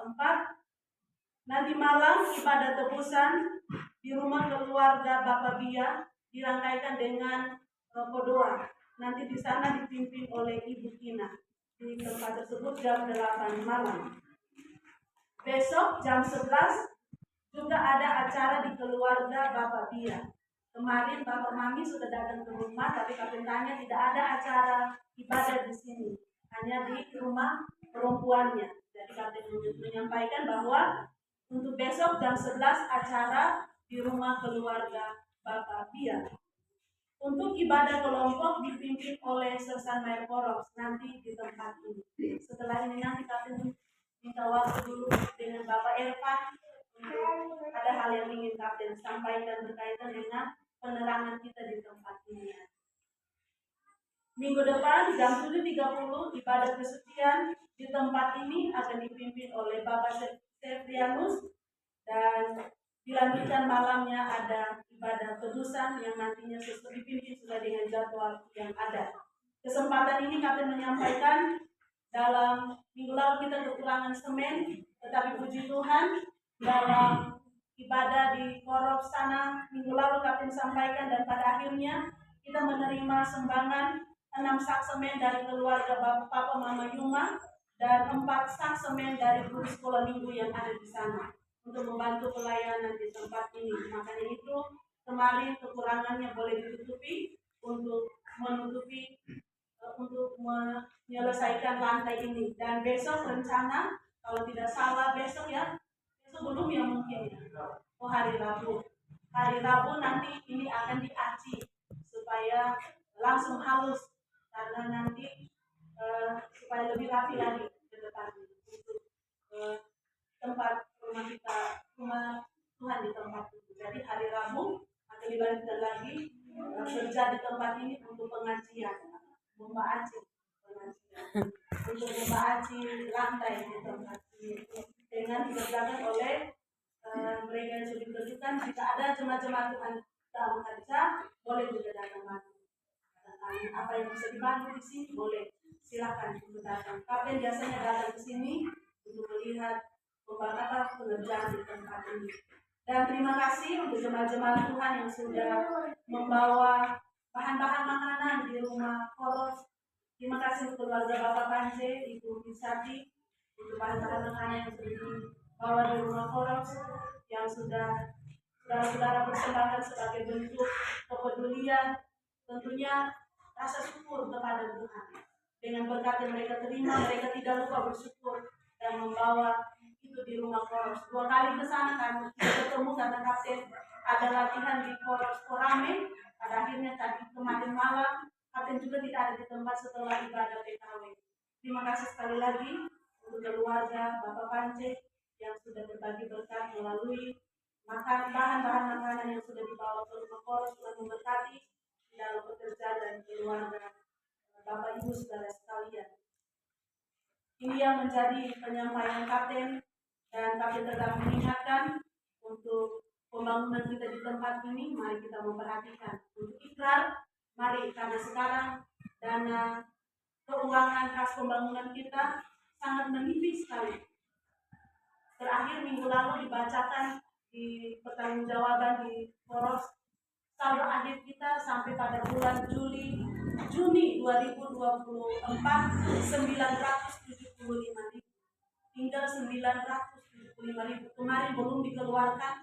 Nanti malam ibadah tebusan di rumah keluarga Bapak Bia dirangkaikan dengan doa. Nanti di sana dipimpin oleh Ibu Kina. Di tempat tersebut jam 8 malam. Besok jam 11 juga ada acara di keluarga Bapak Bia. Kemarin Bapak Mami sudah datang ke rumah, tapi kami tanya tidak ada acara ibadah di sini, hanya di rumah perempuannya. Jadi kami menyampaikan bahwa untuk besok jam 11 acara di rumah keluarga Bapak Bia. Untuk ibadah kelompok dipimpin oleh Sersan Mayor Koros nanti di tempat ini. Setelah ini nanti kami minta waktu dulu dengan Bapak Ervan untuk ada hal yang ingin Kapten sampaikan berkaitan dengan penerangan kita di tempat ini. Minggu depan jam 7.30 ibadah kesucian di tempat ini akan dipimpin oleh Bapak Septrianus dan dilanjutkan malamnya ada ibadah tebusan yang nantinya dipimpin sudah dengan jadwal yang ada. Kesempatan ini kami menyampaikan dalam minggu lalu kita kekurangan semen, tetapi puji Tuhan dalam ibadah di Korop sana minggu lalu kami sampaikan dan pada akhirnya kita menerima sumbangan 6 sak semen dari keluarga Bapak Mama Yuma dan 4 sak semen dari guru sekolah minggu yang ada di sana untuk membantu pelayanan di tempat ini. Makanya itu kemarin kekurangannya boleh ditutupi untuk menutupi untuk menyelesaikan lantai ini. Dan besok rencana kalau tidak salah besok ya, besok belum ya mungkin ya. Oh hari Rabu. Hari Rabu nanti ini akan diaci supaya langsung halus karena nanti supaya lebih rapi lagi ke depan untuk tempat rumah kita, rumah Tuhan di tempat itu. Jadi hari Rabu akan dilanjutkan lagi kerja di tempat ini untuk pengajian, membaaci pengajian, untuk membaaci lantai di tempat ini dengan dikerjakan oleh mereka yang sudah ditentukan. Jika ada jemaat-jemaat Tuhan dalam kerja, boleh juga datang bantu. Apa yang bisa dibantu di sini boleh, silakan untuk datang. Kapten biasanya datang ke sini untuk melihat pengerjaan di tempat ini. Dan terima kasih untuk jemaat-jemaat Tuhan yang sudah membawa bahan-bahan makanan di rumah Koros. Terima kasih untuk keluarga Bapak Panje, Ibu Misati, untuk bahan-bahan makanan yang sudah dibawa di rumah Koros, yang sudah saudara-saudara persembahkan sebagai bentuk kepedulian. Tentunya rasa syukur kepada Tuhan. Dengan berkat yang mereka terima, mereka tidak lupa bersyukur dan membawa itu di rumah Koros. 2 kali ke sana kan ketemu karena Kapten ada latihan di Koros Korame. Pada akhirnya tadi kemarin malam Kapten juga tidak ada di tempat setelah ibadah PKW. Terima kasih sekali lagi untuk keluarga Bapak Pance yang sudah berbagi berkat melalui bahan-bahan makanan yang sudah dibawa ke rumah Koros. Tuhan memberkati dalam pekerjaan dan keluarga Bapak Ibu saudara sekalian. Ini yang menjadi penyampaian Kapten, dan Kapten tetap mengingatkan untuk pembangunan kita di tempat ini, mari kita memperhatikan. Untuk ikrar, mari, karena sekarang dana keuangan khas pembangunan kita sangat menipis sekali. Terakhir minggu lalu dibacakan di pertanggungjawaban di Koros, saldo akhir kita sampai pada bulan Juni 2024 975.000, tinggal 975.000. Kemarin belum dikeluarkan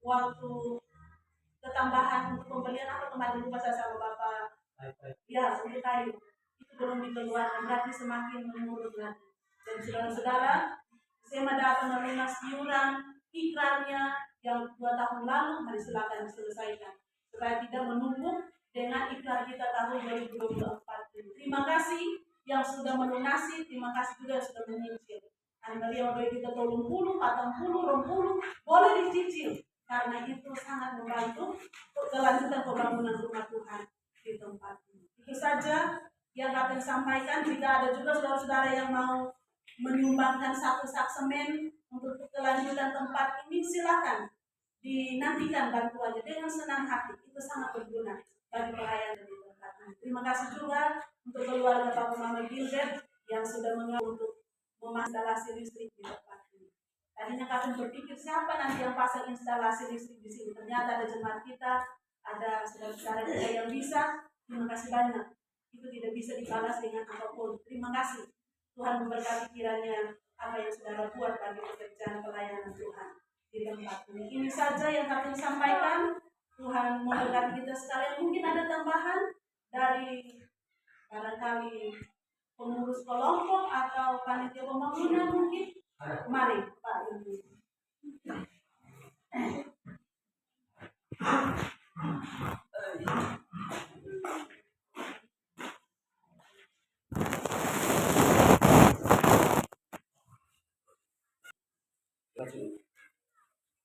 waktu ketambahan untuk pembelian apa kemarin lupa saya sama Bapak. Ya, untuk kayu itu belum dikeluarkan, berarti semakin menurun lagi. Dan saudara-saudara, saya dapat melunas iuran ikrarnya yang 2 tahun lalu, mari silakan diselesaikan supaya tidak menumpuk dengan ikrar kita tahun 2024 ini. Terima kasih yang sudah melunasi, terima kasih juga yang sudah menyicil. Anda yang boleh kita tolong 40, 40, 20, boleh dicicil karena itu sangat membantu kelanjutan pembangunan rumah Tuhan di tempat ini. Itu saja yang kami sampaikan. Jika ada juga saudara-saudara yang mau menyumbangkan satu sak semen untuk kelanjutan tempat ini, silakan dinantikan bantuannya dengan senang hati. Itu sangat berguna bagi pelayanan di tempat ini. Terima kasih juga untuk keluarga Bapak Mama Gilbert yang sudah mengaku untuk memasang listrik di tempat ini. Tadinya kami berpikir siapa nanti yang pasang instalasi listrik di sini. Ternyata ada jemaat kita, ada saudara-saudara kita yang bisa. Terima kasih banyak. Itu tidak bisa dibalas dengan apapun. Terima kasih. Tuhan memberkati kiranya apa yang saudara buat bagi pekerjaan pelayanan Tuhan di tempat ini. Ini saja yang kami sampaikan. Tuhan memberkati kita sekalian. Mungkin ada tambahan dari barangkali pengurus kelompok atau panitia pembangunan mungkin. Mari Pak Ibu.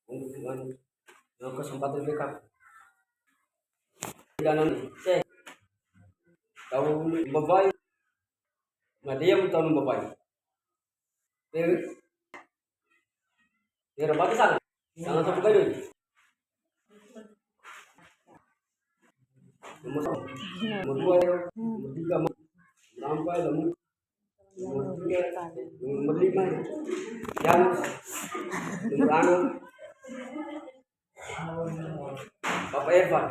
Untuk dengan kesempatan mereka dan tahu babai ngadiam tahun babai rabati sana satu kayu nomor dua nomor tiga sampai nomor lima yang nomor enam Bapak Irfan,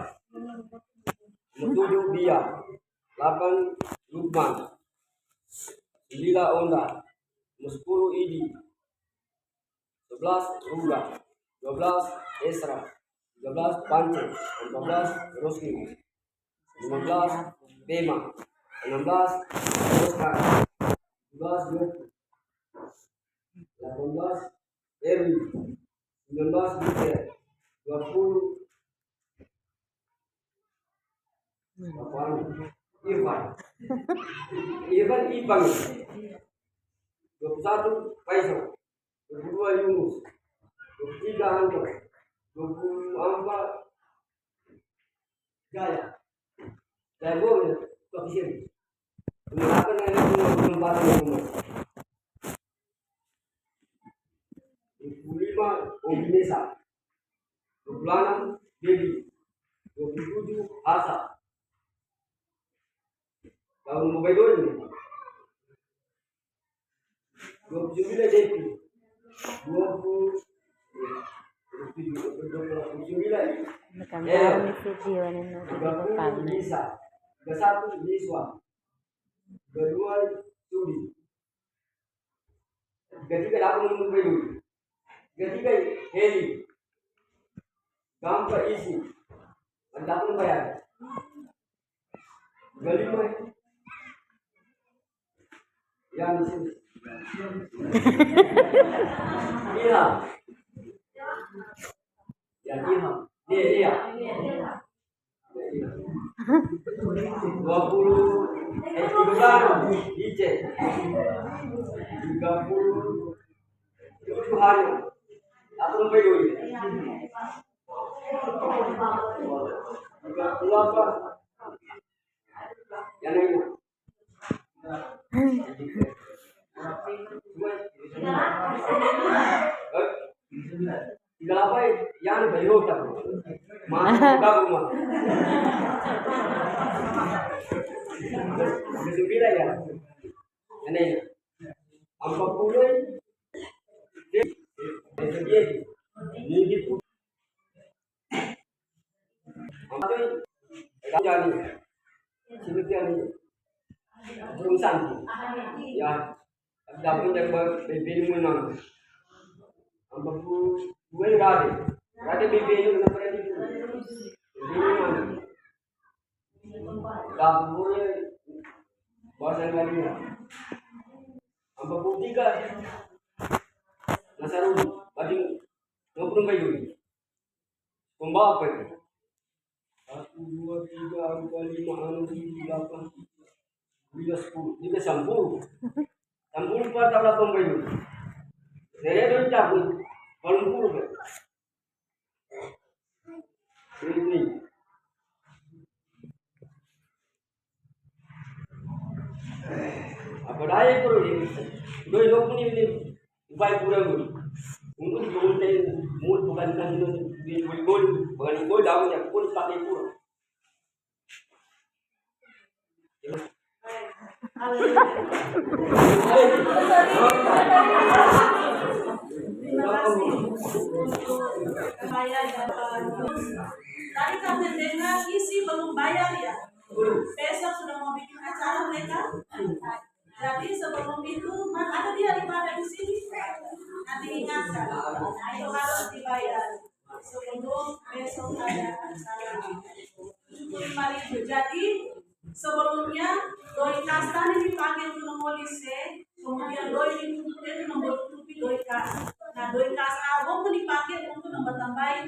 nomor 7 Bia, 8 Lukman, 9 Onda, nomor 10 Idi, 11 Ruga, 12 Esra, 13 Pance, 14 Roski, 15 Bema, 16 Oscar, 17 Yoku, 18 Erwin, 19 Buker, 20 Irfan Ipang, 21 Faisal, 22 Yunus, 23 Anto, 24 Jaya boleh ke sini. Mengapa yang 25 Obinesa, 26 Devi, 27 Asa. Tahun mobile ini 29 Devi, 30 Lisa, 31 Liswa, 32 Sudi, 33 tahun mobile ini, 33 Heli, Gampa isi, mendapatkan bayar, 25 yang di sini. Ilham. Ya Ilham. Iya. 20 DJ. 30 hari. Atau lebih dulu. 30 apa? Yang ini. Tidak apa yang bayu tak masuk ke rumah. Kesulitan ya. Ini apa pulai? Ini gitu. Apa itu? Jadi sini berurusan ya dapur yang berbeda menang ambapo gue rade berbeda menang pada itu dapur bahasa lainnya ambapo tiga nasaru bagi ngobrol bayu pembawa apa itu 1 2 3 4 5 6 7 8 10 ini sambung pada tabla pembayu saya itu cabut kalau puluh ini Apa daya pun ini. Doi lo pun ini baik kurang pun. Untuk diuntain mood bukan kan di gol bukan gol daunnya pun pakai pun. Terima kasih untuk bayar dan tadi kami dengar isi belum bayar ya. Besok sudah mau bikin acara mereka. Jadi sebelum itu ada dia ibadah di sini. Nanti ingatkan, itu harus dibayar sebelum besok ada acara. 75.000. Jadi sebelumnya doi kasta ini dipanggil ke polisi, kemudian doi itu menutupi doi kas. Nah doi kas awam pun dipanggil untuk menambah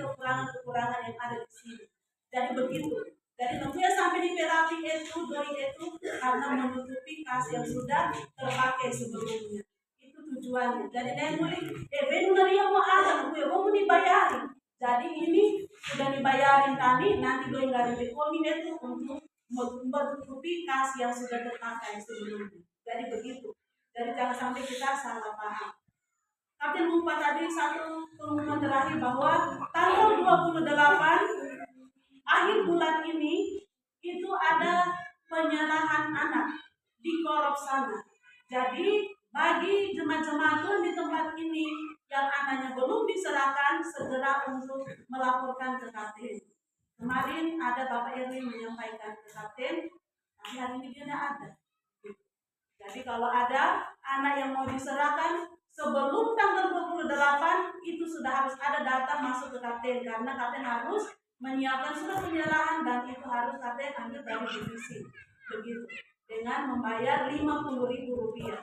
kekurangan yang ada di sini. Jadi begitu. Jadi tentunya sampai di terapi itu doi itu karena menutupi kas yang sudah terpakai sebelumnya. Itu tujuannya. Jadi nenuri, benar yang mau ada, gue mau dibayarin. Jadi ini sudah dibayarin tadi, nanti doi nggak dikomi itu untuk menutupi kas yang sudah terpakai sebelumnya. Jadi begitu. Jadi jangan sampai kita salah paham. Kapten lupa tadi satu pengumuman terakhir bahwa tanggal 28 akhir bulan ini itu ada penyerahan anak di Korop sana. Jadi bagi jemaat-jemaat Tuhan di tempat ini yang anaknya belum diserahkan segera untuk melaporkan ke kapten. Kemarin ada Bapak Erwin menyampaikan ke kapten, tapi hari ini dia tidak ada. Jadi kalau ada anak yang mau diserahkan sebelum tanggal 28 itu sudah harus ada data masuk ke kapten karena kapten harus menyiapkan surat penyerahan dan itu harus kapten ambil dari divisi. Begitu. Dengan membayar Rp50.000.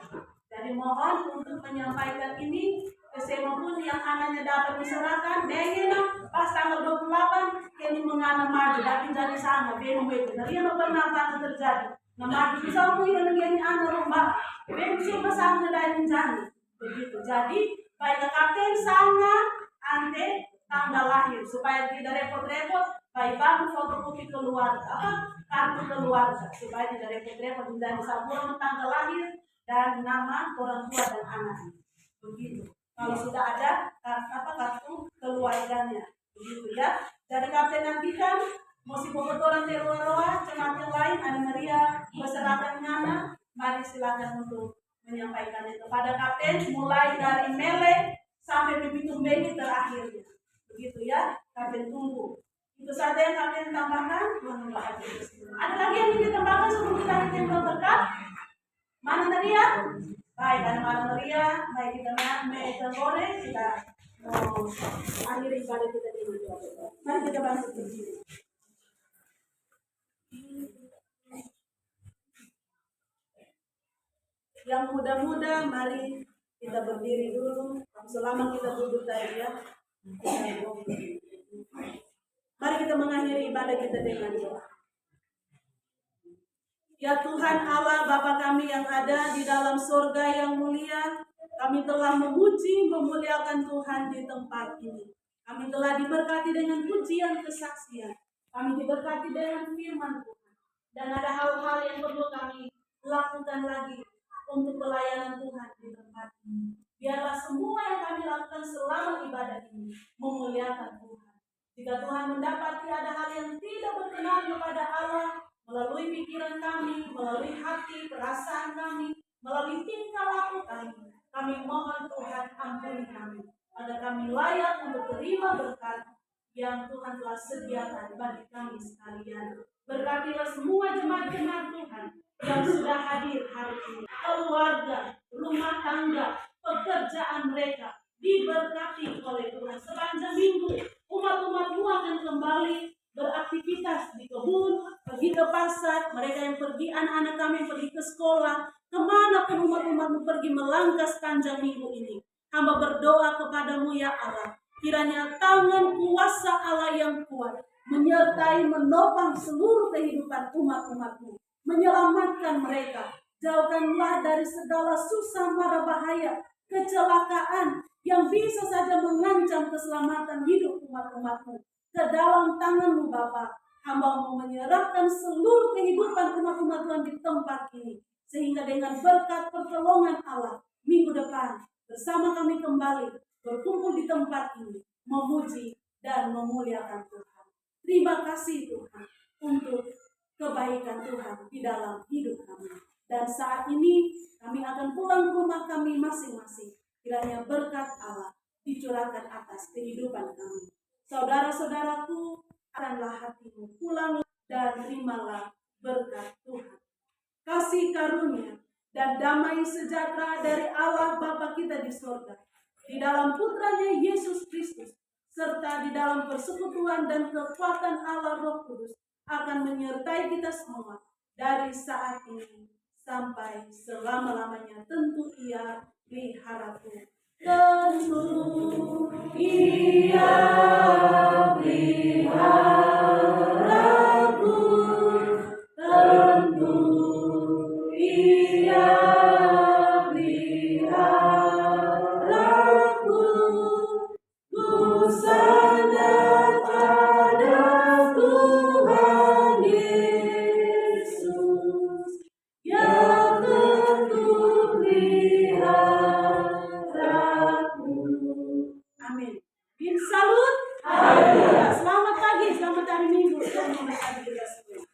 Jadi mohon untuk menyampaikan ini siapapun yang anaknya dapat diserahkan, dengan pas tanggal 28 ini menganam maju tapi jadi sana beno itu. Dari yang pernah akan terjadi. Nah maju bisa mungkin dengan anak rumah. Beno siapa sana dari jani. Begitu. Jadi baik kapten sangat ante tanggal lahir supaya tidak repot-repot. Baik bangun fotokopi keluarga, kartu keluarga supaya tidak repot-repot dan saburan tanggal lahir dan nama orang tua dan anak. Begitu. Kalau sudah ada kartu keluarganya, begitu ya. Jadi kapten nantikan masih bobotoran teruaroa, jemaat yang lain, Ana Maria besertakan Ngana, mari silakan untuk menyampaikan itu pada kapten mulai dari Mele sampai pintu Beni terakhirnya. Begitu ya, kapten tunggu. Itu saja yang kapten tambahkan. Ada lagi yang ingin ditambahkan sebelum kita akhiri berkat? Mana Maria? Baik, ada Mana Maria. Baik, kita boleh kita akhiri ibadah kita di mana. Mari kita bangkit berdiri. Yang muda-muda, mari kita berdiri dulu. Selama kita duduk tadi ya. Mari kita mengakhiri ibadah kita dengan doa. Ya Tuhan Allah Bapa kami yang ada di dalam surga yang mulia, kami telah memuji, memuliakan Tuhan di tempat ini. Kami telah diberkati dengan pujian kesaksian. Kami diberkati dengan firman Tuhan. Dan ada hal-hal yang perlu kami lakukan lagi untuk pelayanan Tuhan di tempat ini. Biarlah semua yang kami lakukan selama ibadah ini memuliakan Tuhan. Jika Tuhan mendapati ada hal yang tidak berkenan kepada Allah, melalui pikiran kami, melalui hati, perasaan kami, melalui tingkah laku kami mohon Tuhan ampuni kami. Agar kami layak untuk terima berkat yang Tuhan telah sediakan bagi kami sekalian. Berkatilah semua jemaat-jemaat Tuhan yang sudah hadir hari ini. Keluarga, rumah tangga, pekerjaan mereka diberkati oleh Tuhan. Sepanjang minggu, umat-umat-Mu akan kembali beraktivitas di kebun, pergi ke pasar, mereka yang pergi, anak-anak kami yang pergi ke sekolah, kemanapun umat-umat-Mu pergi melangkah sepanjang minggu ini. Hamba berdoa kepadamu ya Allah, kiranya tangan kuasa Allah yang kuat menyertai menopang seluruh kehidupan umat-umat-Mu, menyelamatkan mereka, jauhkanlah dari segala susah mara bahaya, kecelakaan yang bisa saja mengancam keselamatan hidup umat-umat-Mu. Ke dalam tangan-Mu Bapa, Hamba-Mu menyerahkan seluruh kehidupan umat-umat Tuhan di tempat ini. Sehingga dengan berkat pertolongan Allah, minggu depan bersama kami kembali berkumpul di tempat ini, memuji dan memuliakan Tuhan. Terima kasih Tuhan untuk kebaikan Tuhan di dalam hidup kami. Dan saat ini kami akan pulang ke rumah kami masing-masing. Kiranya berkat Allah dicurahkan atas kehidupan kami. Saudara-saudaraku, akanlah hatimu, pulang dan terimalah berkat Tuhan. Kasih karunia dan damai sejahtera dari Allah Bapa kita di surga, di dalam putranya Yesus Kristus, serta di dalam persekutuan dan kekuatan Allah Roh Kudus akan menyertai kita semua dari saat ini sampai selama-lamanya. Tentu ia diharapku. Tentu ia diharapku. Tentu ia diharapku. Ku sandar pada Tuhan Yesus yang teguh diharapku. Amin. Bin salut. Haleluya. Selamat pagi, selamat hari Minggu. Tuhan memberkati kita semua.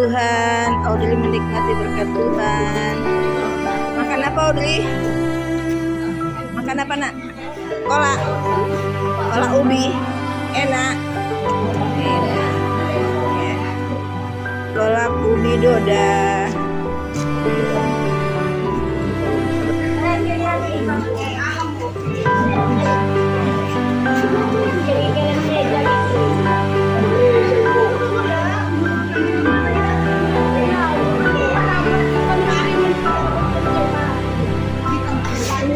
Tuhan. Audrey menikmati berkat Tuhan. Makan apa Audrey? Makan apa nak? Kolak. Kolak ubi. Enak. Enak. Ya. Kolak ubi Doda.